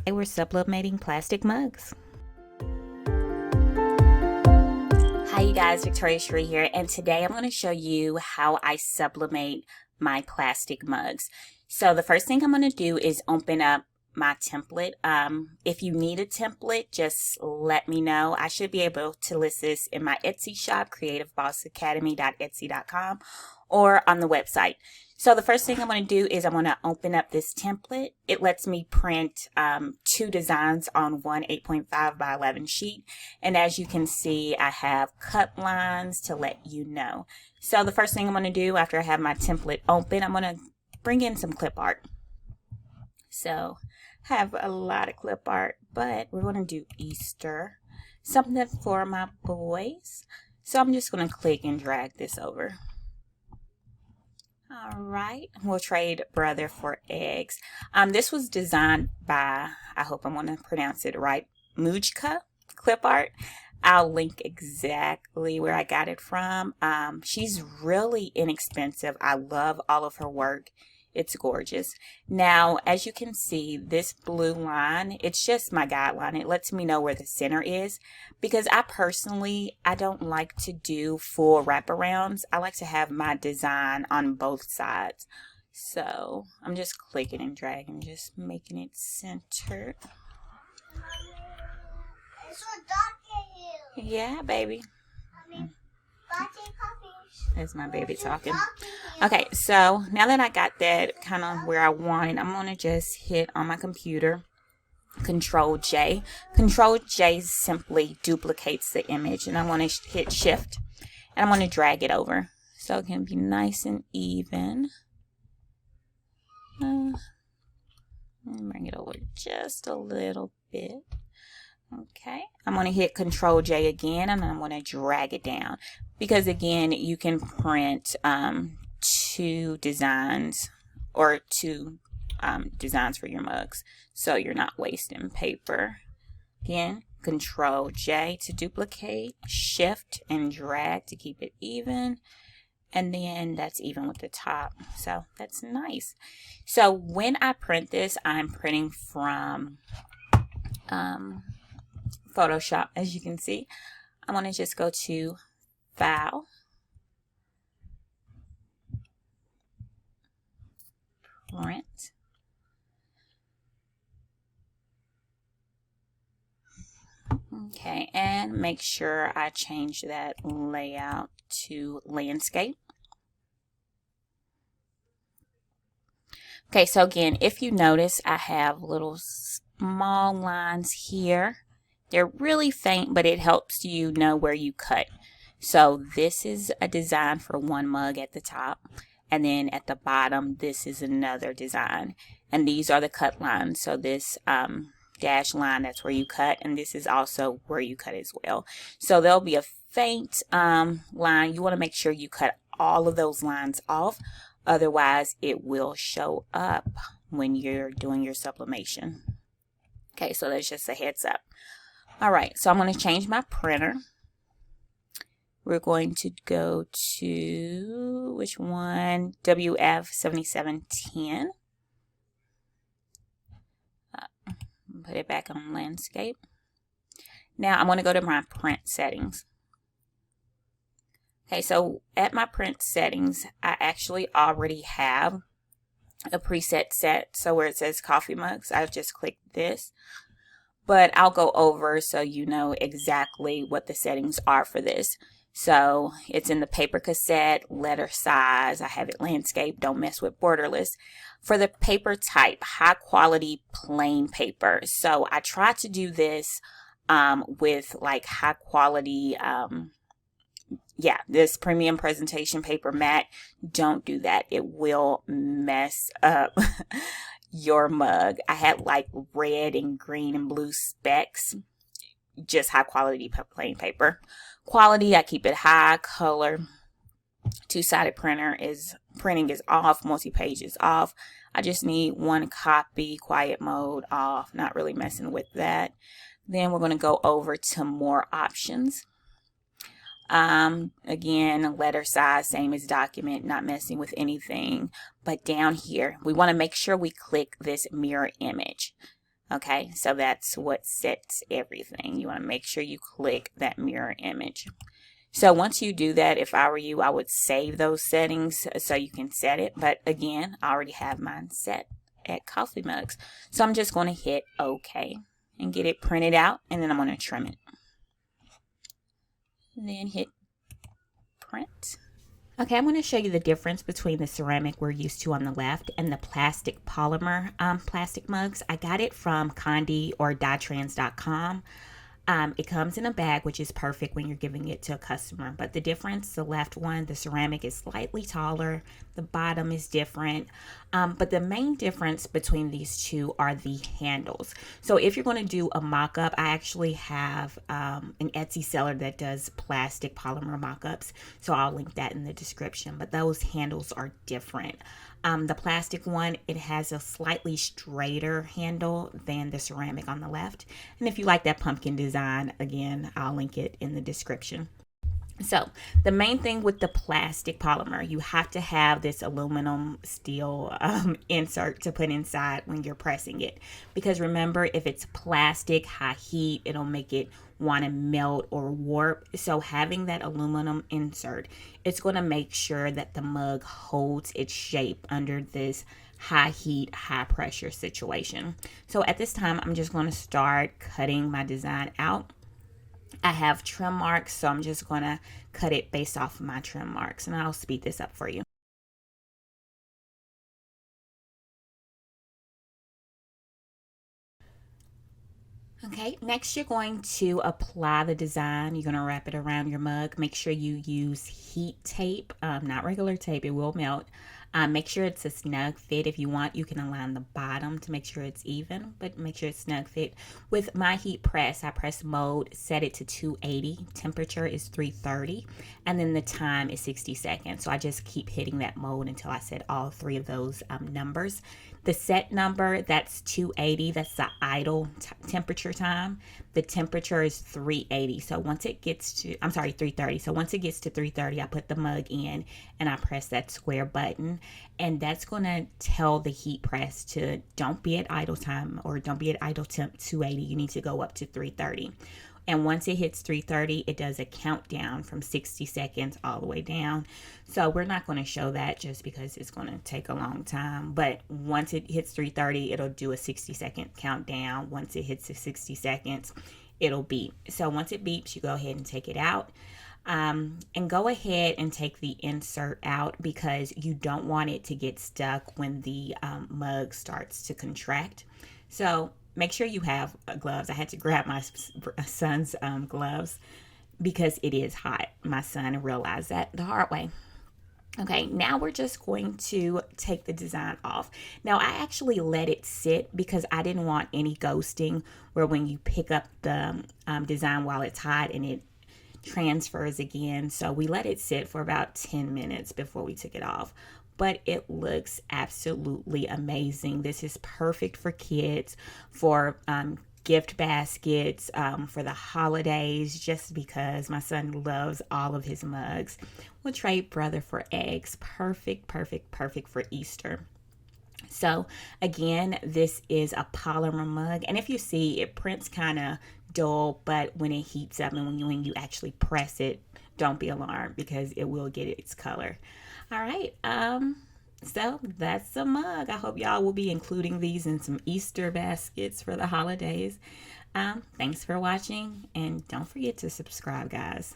Today we're sublimating plastic mugs. Hi you guys, Victoria Shree here, and today I'm going to show you how I sublimate my plastic mugs. So the first thing I'm going to do is open up my template. If you need a template, just let me know. I should be able to list this in my Etsy shop, creativebossacademy.etsy.com, or on the website. So the first thing I'm going to do is I'm going to open up this template. It lets me print 2 designs on one 8.5 by 11 sheet. And as you can see, I have cut lines to let you know. So the first thing I'm going to do after I have my template open, I'm going to bring in some clip art. So I have a lot of clip art, but we're going to do Easter, something for my boys. So I'm just going to click and drag this over. All right, we'll trade brother for eggs. This was designed by, I hope I'm going to pronounce it right, Mujka Clip Art. I'll link exactly where I got it from. She's really inexpensive. I love all of her work. It's gorgeous. Now, as you can see, this blue line, it's just my guideline. It lets me know where the center is because I don't like to do full wraparounds. I like to have my design on both sides. So I'm just clicking and dragging, just making it centered. It's so dark in here. Yeah, baby. There's my baby talking. Okay, so now that I got that kind of where I want it, I'm going to just hit on my computer, Control J. Control J simply duplicates the image, and I want to hit Shift, and I'm going to drag it over so it can be nice and even. Bring it over just a little bit. Okay, I'm going to hit Control J again, and I'm going to drag it down because again you can print 2 designs or 2 designs for your mugs, so you're not wasting paper. Again, Control J to duplicate, Shift and drag to keep it even, and then that's even with the top, so that's nice. So when I print this, I'm printing from Photoshop. As you can see, I'm going to just go to File, Print, okay, and make sure I change that layout to landscape. Okay, so again, if you notice, I have little small lines here. They're really faint, but it helps you know where you cut. So this is a design for one mug at the top, and then at the bottom this is another design, and these are the cut lines. So this dash line, that's where you cut, and this is also where you cut as well. So there'll be a faint line. You want to make sure you cut all of those lines off, otherwise it will show up when you're doing your sublimation. Okay, so that's just a heads up. Alright, so I'm going to change my printer. We're going to go to, which one? WF7710. Put it back on landscape. Now I'm going to go to my print settings. Okay, so at my print settings, I actually already have a preset set. So where it says coffee mugs, I've just clicked this. But I'll go over so you know exactly what the settings are for this. So it's in the paper cassette, letter size, I have it landscape, don't mess with borderless. For the paper type, high quality plain paper. So I try to do this with like high quality, this premium presentation paper matte. Don't do that. It will mess up your mug. I had like red and green and blue specks. Just high quality plain paper. Quality, I keep it high. Color, 2-sided printing is off. Multi-page is off. I just need 1 copy. Quiet mode off. Not really messing with that. Then we're going to go over to more options. Again, letter size, same as document, not messing with anything. But down here, we want to make sure we click this mirror image. Okay, so that's what sets everything. You want to make sure you click that mirror image. So once you do that, if I were you, I would save those settings so you can set it. But again, I already have mine set at coffee mugs. So I'm just going to hit OK and get it printed out, and then I'm going to trim it. And then hit print. Okay, I'm going to show you the difference between the ceramic we're used to on the left and the plastic polymer plastic mugs. I got it from Condi or dietrans.com. It comes in a bag, which is perfect when you're giving it to a customer. But the difference, the left one, the ceramic is slightly taller. The bottom is different. But the main difference between these two are the handles. So if you're going to do a mock-up, I actually have an Etsy seller that does plastic polymer mock-ups. So I'll link that in the description. But those handles are different. The plastic one, it has a slightly straighter handle than the ceramic on the left. And if you like that pumpkin design, again, I'll link it in the description. So the main thing with the plastic polymer, you have to have this aluminum steel insert to put inside when you're pressing it. Because remember, if it's plastic, high heat, it'll make it want to melt or warp. So having that aluminum insert, it's going to make sure that the mug holds its shape under this high heat, high pressure situation. So at this time, I'm just going to start cutting my design out. I have trim marks, so I'm just going to cut it based off of my trim marks, and I'll speed this up for you. Okay, next you're going to apply the design. You're going to wrap it around your mug. Make sure you use heat tape, not regular tape, it will melt. Make sure it's a snug fit. If you want, you can align the bottom to make sure it's even, but make sure it's snug fit. With my heat press, I press mode, set it to 280. Temperature is 330, and then the time is 60 seconds. So I just keep hitting that mode until I set all three of those numbers. The set number, that's 280. That's the idle temperature time. The temperature is 380. So once it gets to, 330. So once it gets to 330, I put the mug in and I press that square button. And that's going to tell the heat press to don't be at idle time or don't be at idle temp 280. You need to go up to 330. And once it hits 330, it does a countdown from 60 seconds all the way down. So we're not going to show that just because it's going to take a long time. But once it hits 330, it'll do a 60-second countdown. Once it hits the 60 seconds, it'll beep. So once it beeps, you go ahead and take it out. And go ahead and take the insert out because you don't want it to get stuck when the mug starts to contract. So make sure you have gloves. I had to grab my son's gloves because it is hot. My son realized that the hard way. Okay, now we're just going to take the design off. Now, I actually let it sit because I didn't want any ghosting where when you pick up the design while it's hot and it transfers again. So we let it sit for about 10 minutes before we took it off. But it looks absolutely amazing. This is perfect for kids, for gift baskets, for the holidays, just because my son loves all of his mugs. We'll trade brother for eggs. Perfect, perfect, perfect for Easter. So again, this is a polymer mug. And if you see, it prints kind of dull, but when it heats up and when you actually press it, don't be alarmed because it will get its color. All right, so that's the mug. I hope y'all will be including these in some Easter baskets for the holidays. Thanks for watching, and don't forget to subscribe, guys.